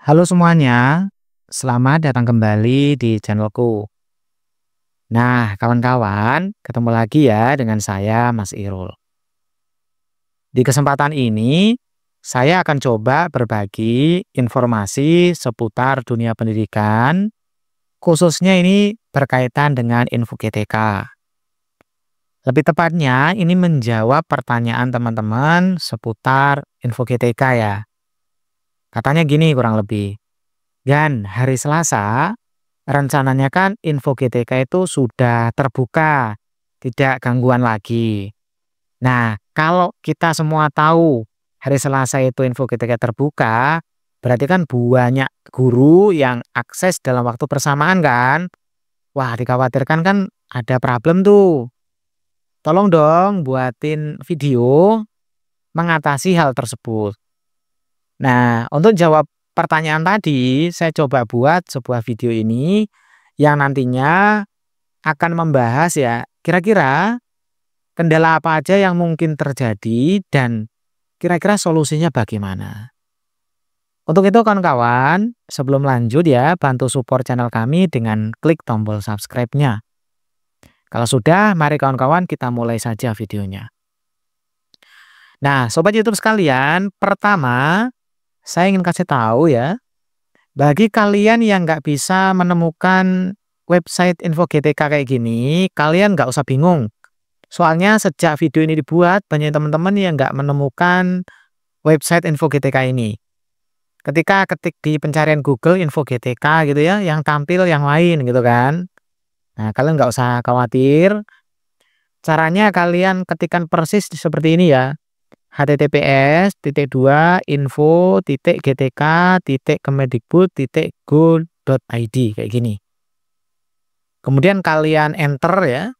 Halo semuanya, selamat datang kembali di channelku. Nah, kawan-kawan, ketemu lagi ya dengan saya, Mas Irul. Di kesempatan ini, saya akan coba berbagi informasi seputar dunia pendidikan, khususnya ini berkaitan dengan info GTK. Lebih tepatnya, ini menjawab pertanyaan teman-teman seputar info GTK ya. Katanya gini kurang lebih. Dan hari Selasa, rencananya kan info GTK itu sudah terbuka, tidak gangguan lagi. Nah, kalau kita semua tahu hari Selasa itu info GTK terbuka, berarti kan banyak guru yang akses dalam waktu bersamaan kan? Wah, dikhawatirkan kan ada problem tuh. Tolong dong buatin video mengatasi hal tersebut. Nah, untuk jawab pertanyaan tadi, saya coba buat sebuah video ini yang nantinya akan membahas ya, kira-kira kendala apa aja yang mungkin terjadi dan kira-kira solusinya bagaimana. Untuk itu kawan-kawan, sebelum lanjut ya, bantu support channel kami dengan klik tombol subscribe-nya. Kalau sudah, mari kawan-kawan kita mulai saja videonya. Nah, Sobat YouTube sekalian, pertama saya ingin kasih tahu ya, bagi kalian yang nggak bisa menemukan website info GTK kayak gini, kalian nggak usah bingung. Soalnya sejak video ini dibuat, banyak teman-teman yang nggak menemukan website info GTK ini. Ketika ketik di pencarian Google info GTK gitu ya, yang tampil yang lain gitu kan. Nah, kalian nggak usah khawatir. Caranya kalian ketikkan persis seperti ini ya. https://info.gtk.kemedikbud.go.id kayak gini. Kemudian kalian enter ya.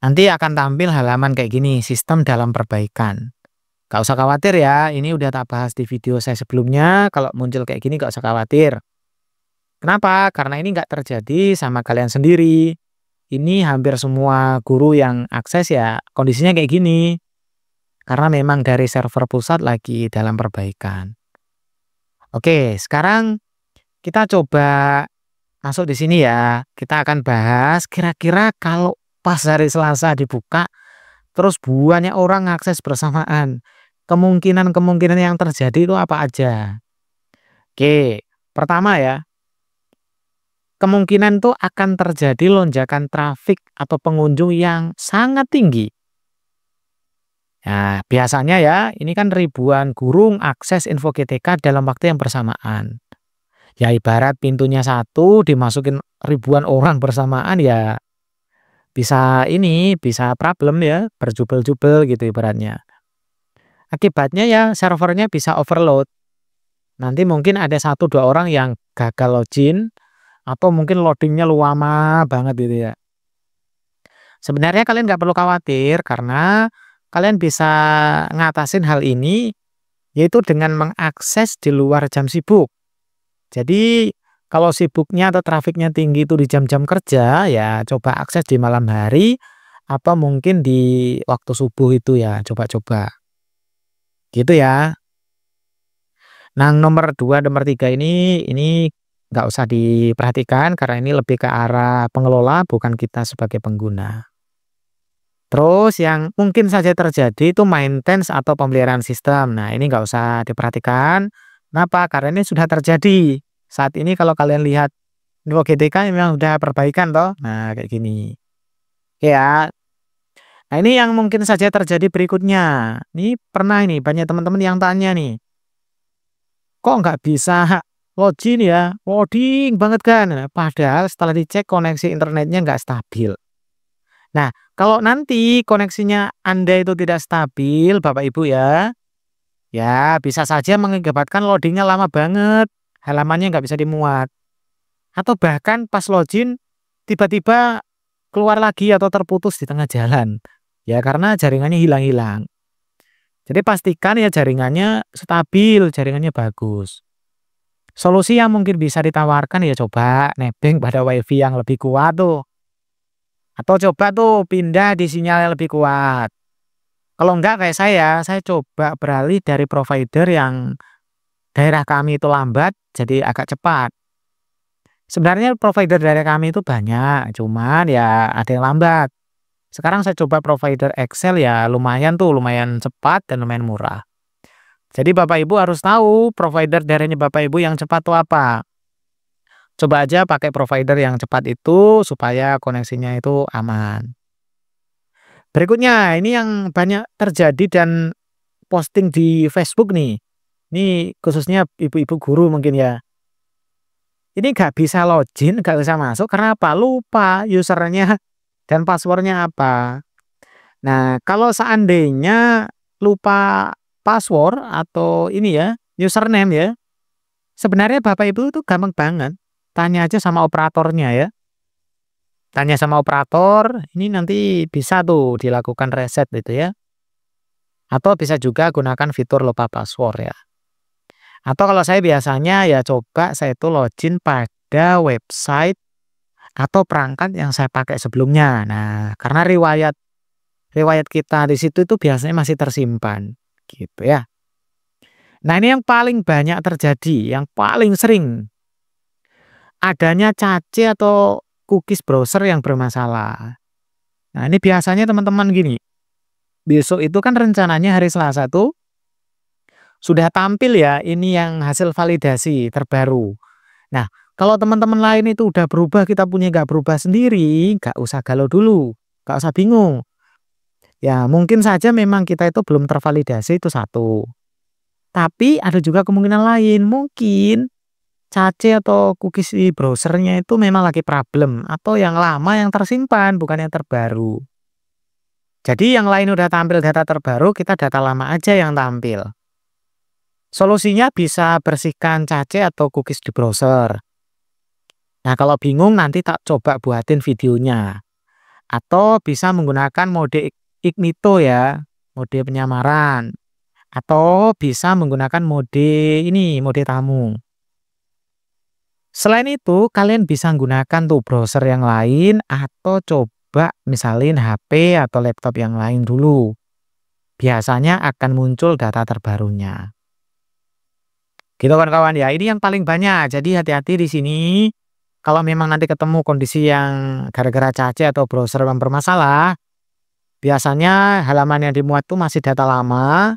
Nanti akan tampil halaman kayak gini, sistem dalam perbaikan. Gak usah khawatir ya, ini udah tak bahas di video saya sebelumnya. Kalau muncul kayak gini gak usah khawatir. Kenapa? Karena ini gak terjadi sama kalian sendiri. Ini hampir semua guru yang akses ya kondisinya kayak gini. Karena memang dari server pusat lagi dalam perbaikan. Oke, sekarang kita coba masuk di sini ya. Kita akan bahas kira-kira kalau pas hari Selasa dibuka, terus banyak orang akses bersamaan. Kemungkinan-kemungkinan yang terjadi itu apa aja? Oke, pertama ya, kemungkinan tuh akan terjadi lonjakan trafik atau pengunjung yang sangat tinggi. Nah, biasanya ya, ini kan ribuan guru akses info GTK dalam waktu yang bersamaan. Ya ibarat pintunya satu dimasukin ribuan orang bersamaan ya bisa problem ya, berjubel-jubel gitu ibaratnya. Akibatnya ya servernya bisa overload. Nanti mungkin ada 1-2 orang yang gagal login atau mungkin loadingnya lama banget gitu ya. Sebenarnya kalian nggak perlu khawatir karena kalian bisa ngatasin hal ini yaitu dengan mengakses di luar jam sibuk. Jadi kalau sibuknya atau trafiknya tinggi itu di jam-jam kerja ya coba akses di malam hari apa mungkin di waktu subuh itu ya coba-coba. Gitu ya. Nah, nomor 2, nomor 3 ini nggak usah diperhatikan karena ini lebih ke arah pengelola bukan kita sebagai pengguna. Terus yang mungkin saja terjadi itu maintenance atau pemeliharaan sistem. Nah, ini nggak usah diperhatikan. Kenapa? Karena ini sudah terjadi. Saat ini kalau kalian lihat info GTK memang udah perbaikan toh. Nah, kayak gini. Oke ya. Nah, ini yang mungkin saja terjadi berikutnya. Ini pernah ini banyak teman-teman yang tanya nih. Kok nggak bisa login ya? Loading banget kan. Nah, padahal setelah dicek koneksi internetnya nggak stabil. Nah, kalau nanti koneksinya Anda itu tidak stabil, Bapak Ibu ya, ya bisa saja mengakibatkan loadingnya lama banget, halamannya nggak bisa dimuat. Atau bahkan pas login, tiba-tiba keluar lagi atau terputus di tengah jalan. Ya karena jaringannya hilang-hilang. Jadi pastikan ya jaringannya stabil, jaringannya bagus. Solusi yang mungkin bisa ditawarkan ya coba nebeng pada WiFi yang lebih kuat tuh. Atau coba tuh pindah di sinyal yang lebih kuat. Kalau enggak kayak saya coba beralih dari provider yang daerah kami itu lambat, jadi agak cepat. Sebenarnya provider daerah kami itu banyak, cuman ya ada yang lambat. Sekarang saya coba provider Excel ya lumayan tuh, lumayan cepat dan lumayan murah. Jadi Bapak Ibu harus tahu provider daerahnya Bapak Ibu yang cepat itu apa. Coba aja pakai provider yang cepat itu supaya koneksinya itu aman. Berikutnya, ini yang banyak terjadi dan posting di Facebook nih. Ini khususnya ibu-ibu guru mungkin ya. Ini nggak bisa login, nggak bisa masuk karena apa? Lupa usernya dan passwordnya apa. Nah, kalau seandainya lupa password atau ini ya, username ya, sebenarnya Bapak Ibu itu gampang banget. Tanya aja sama operatornya ya. Tanya sama operator, ini nanti bisa tuh dilakukan reset gitu ya. Atau bisa juga gunakan fitur lupa password ya. Atau kalau saya biasanya ya coba saya itu login pada website atau perangkat yang saya pakai sebelumnya. Nah, karena riwayat riwayat kita di situ itu biasanya masih tersimpan gitu ya. Nah, ini yang paling banyak terjadi, yang paling sering adanya cache atau cookies browser yang bermasalah. Nah, ini biasanya teman-teman gini, besok itu kan rencananya hari Selasa tuh sudah tampil ya ini yang hasil validasi terbaru. Nah, kalau teman-teman lain itu udah berubah, kita punya nggak berubah sendiri, nggak usah galau dulu, nggak usah bingung. Ya, mungkin saja memang kita itu belum tervalidasi itu satu. Tapi ada juga kemungkinan lain, mungkin cache atau cookies di browsernya itu memang lagi problem atau yang lama yang tersimpan bukan yang terbaru. Jadi yang lain udah tampil data terbaru, kita data lama aja yang tampil. Solusinya bisa bersihkan cache atau cookies di browser. Nah, kalau bingung nanti tak coba buatin videonya. Atau bisa menggunakan mode Ignito ya, mode penyamaran. Atau bisa menggunakan mode ini, mode tamu. Selain itu, kalian bisa menggunakan tuh browser yang lain atau coba misalin HP atau laptop yang lain dulu. Biasanya akan muncul data terbarunya. Gitu kan kawan ya, ini yang paling banyak. Jadi hati-hati di sini. Kalau memang nanti ketemu kondisi yang gara-gara cache atau browser yang bermasalah, biasanya halaman yang dimuat itu masih data lama,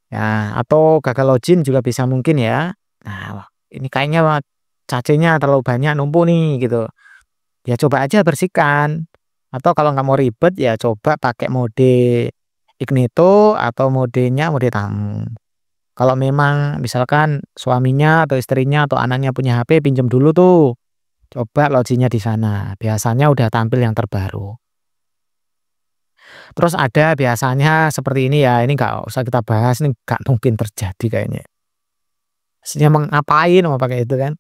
ya, atau gagal login juga bisa mungkin ya. Nah, ini kayaknya cacenya terlalu banyak numpuk nih gitu. Ya coba aja bersihkan. Atau kalau nggak mau ribet ya coba pakai mode Ignito atau modenya mode tamu. Kalau memang misalkan suaminya atau istrinya atau anaknya punya HP, pinjam dulu tuh. Coba loginnya di sana. Biasanya udah tampil yang terbaru. Terus ada biasanya seperti ini ya, ini nggak usah kita bahas, ini nggak mungkin terjadi kayaknya. Maksudnya ngapain mau pakai itu kan?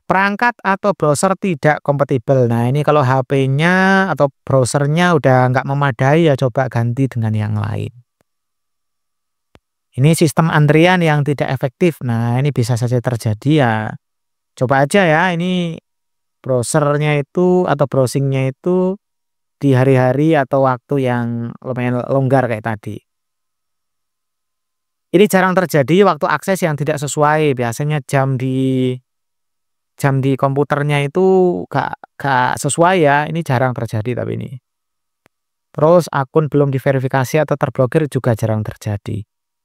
Perangkat atau browser tidak kompatibel. Nah, ini kalau HP-nya atau browsernya udah nggak memadai ya coba ganti dengan yang lain. Ini sistem antrian yang tidak efektif. Nah, ini bisa saja terjadi ya. Coba aja ya, ini browsernya itu atau browsingnya itu di hari-hari atau waktu yang lumayan longgar kayak tadi. Ini jarang terjadi waktu akses yang tidak sesuai. Biasanya jam di komputernya itu gak sesuai ya. Ini jarang terjadi tapi ini. Terus akun belum diverifikasi atau terblokir juga jarang terjadi.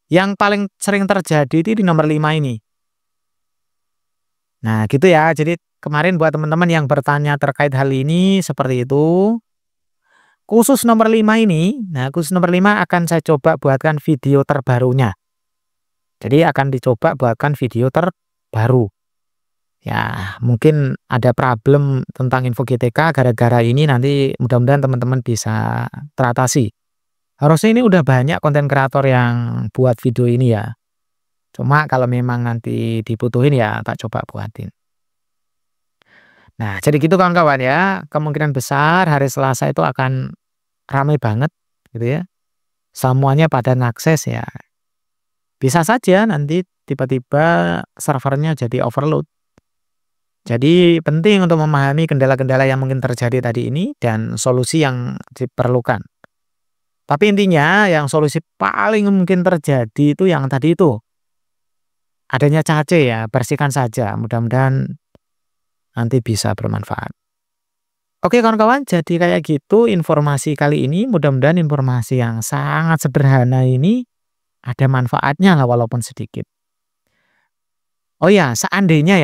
Yang paling sering terjadi itu di nomor 5 ini. Nah, gitu ya. Jadi kemarin buat teman-teman yang bertanya terkait hal ini seperti itu. Khusus nomor 5 ini, nah khusus nomor 5 akan saya coba buatkan video terbarunya. Jadi akan dicoba buatkan video terbaru. Ya, mungkin ada problem tentang info GTK gara-gara ini nanti mudah-mudahan teman-teman bisa teratasi. Harusnya ini udah banyak konten kreator yang buat video ini ya. Cuma kalau memang nanti dibutuhin ya tak coba buatin. Nah, jadi gitu kawan-kawan ya. Kemungkinan besar hari Selasa itu akan ramai banget gitu ya. Semuanya pada ngakses ya. Bisa saja nanti tiba-tiba servernya jadi overload. Jadi penting untuk memahami kendala-kendala yang mungkin terjadi tadi ini dan solusi yang diperlukan. Tapi intinya yang solusi paling mungkin terjadi itu yang tadi itu. adanya cace ya, bersihkan saja, mudah-mudahan nanti bisa bermanfaat. Oke kawan-kawan, jadi kayak gitu informasi kali ini, mudah-mudahan informasi yang sangat sederhana ini ada manfaatnya lah walaupun sedikit. Oh ya, seandainya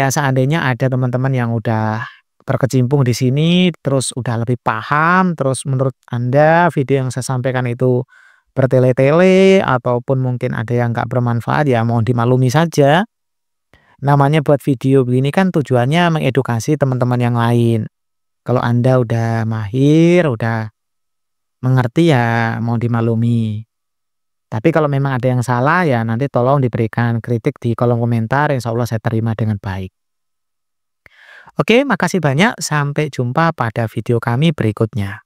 ada teman-teman yang udah berkecimpung di sini, terus udah lebih paham, terus menurut Anda video yang saya sampaikan itu bertele-tele ataupun mungkin ada yang nggak bermanfaat, ya mohon dimaklumi saja. Namanya buat video begini kan tujuannya mengedukasi teman-teman yang lain. Kalau Anda udah mahir, udah mengerti ya mohon dimaklumi. Tapi kalau memang ada yang salah ya nanti tolong diberikan kritik di kolom komentar, insya Allah saya terima dengan baik. Oke, makasih banyak. Sampai jumpa pada video kami berikutnya.